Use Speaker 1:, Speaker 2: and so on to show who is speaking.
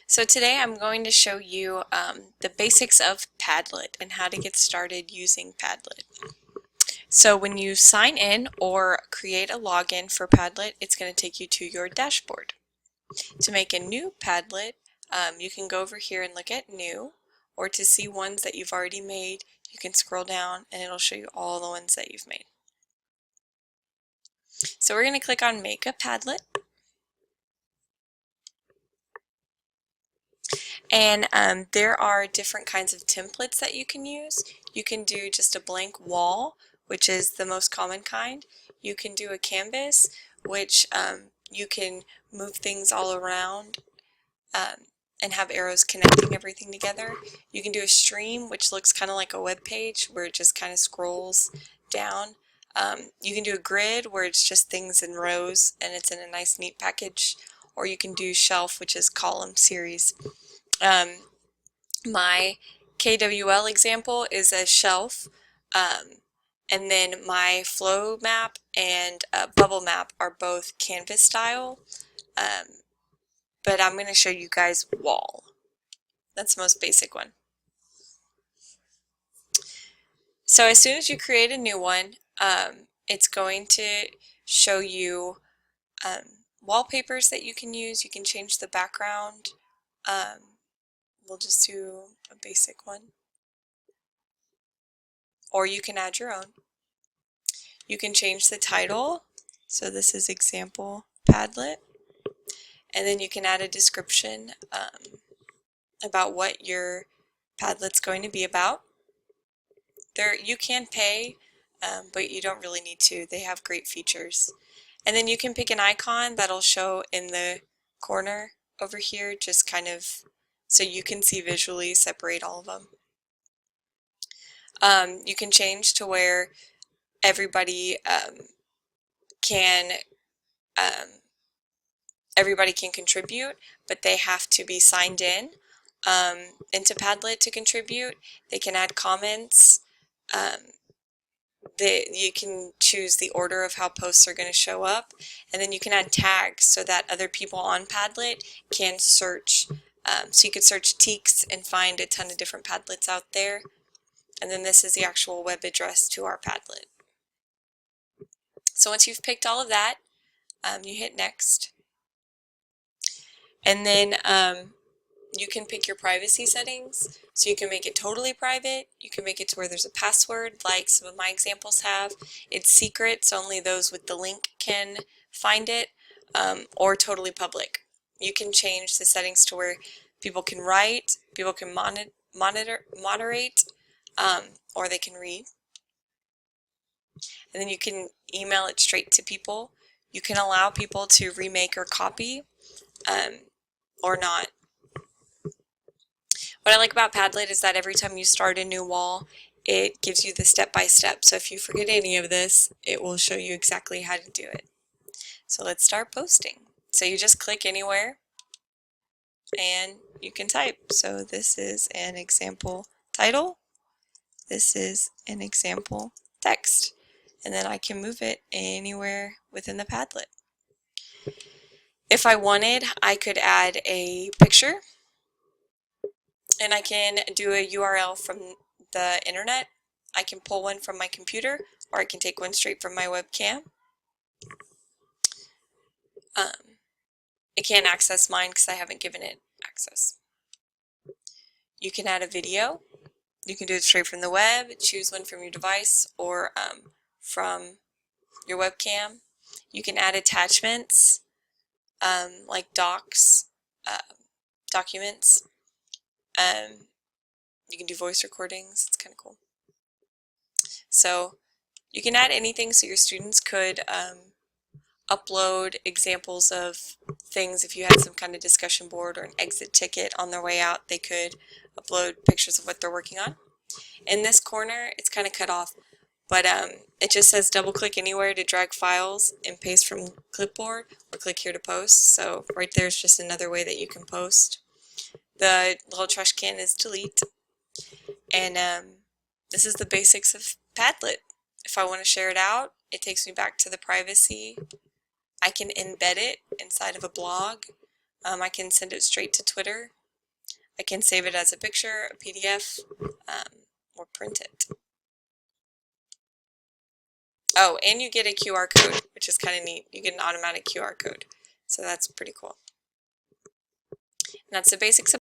Speaker 1: So today I'm going to show you the basics of Padlet and how to get started using Padlet. So when you sign in or create a login for Padlet, it's going to take you to your dashboard. To make a new Padlet, you can go over here and look at New, or to see ones that you've already made, you can scroll down and it'll show you all the ones that you've made. So we're going to click on Make a Padlet. And there are different kinds of templates that you can use. You can do just a blank wall, which is the most common kind. You can do a canvas, which you can move things all around and have arrows connecting everything together. You can do a stream, which looks kind of like a web page where it just kind of scrolls down. You can do a grid where it's just things in rows and it's in a nice neat package. Or you can do shelf, which is column series. My KWL example is a shelf, and then my flow map and bubble map are both canvas style, but I'm going to show you guys wall. That's the most basic one. So as soon as you create a new one, it's going to show you wallpapers that you can use. You can change the background. We'll just do a basic one. Or you can add your own. You can change the title. So this is example Padlet. And then you can add a description about what your Padlet's going to be about. You can pay, but you don't really need to. They have great features. And then you can pick an icon that'll show in the corner over here, just kind of so you can see visually, separate all of them. You can change to where everybody can contribute, but they have to be signed in into Padlet to contribute. They can add comments. You can choose the order of how posts are going to show up, and then you can add tags so that other people on Padlet can search. So you could search Teaks and find a ton of different Padlets out there. And then this is the actual web address to our Padlet. So once you've picked all of that, you hit next. And then you can pick your privacy settings. So you can make it totally private. You can make it to where there's a password, like some of my examples have. It's secret, so only those with the link can find it, or totally public. You can change the settings to where people can write, people can moderate, or they can read. And then you can email it straight to people. You can allow people to remake or copy, or not. What I like about Padlet is that every time you start a new wall, it gives you the step-by-step. So if you forget any of this, it will show you exactly how to do it. So let's start posting. So you just click anywhere and you can type. So this is an example title. This is an example text. And then I can move it anywhere within the Padlet. If I wanted, I could add a picture, and I can do a URL from the internet. I can pull one from my computer, or I can take one straight from my webcam. It can't access mine because I haven't given it access. You can add a video. You can do it straight from the web, choose one from your device or from your webcam. You can add attachments like docs, documents. You can do voice recordings. It's kind of cool. So you can add anything so your students could upload examples of things. If you had some kind of discussion board or an exit ticket on their way out, they could upload pictures of what they're working on. In this corner, it's kind of cut off, but it just says double click anywhere to drag files and paste from clipboard, or click here to post. So right there is just another way that you can post. The little trash can is delete. And this is the basics of Padlet. If I want to share it out, it takes me back to the privacy. I can embed it inside of a blog. I can send it straight to Twitter. I can save it as a picture, a PDF, or print it. Oh, and you get a QR code, which is kind of neat. You get an automatic QR code. So that's pretty cool. And that's the basics of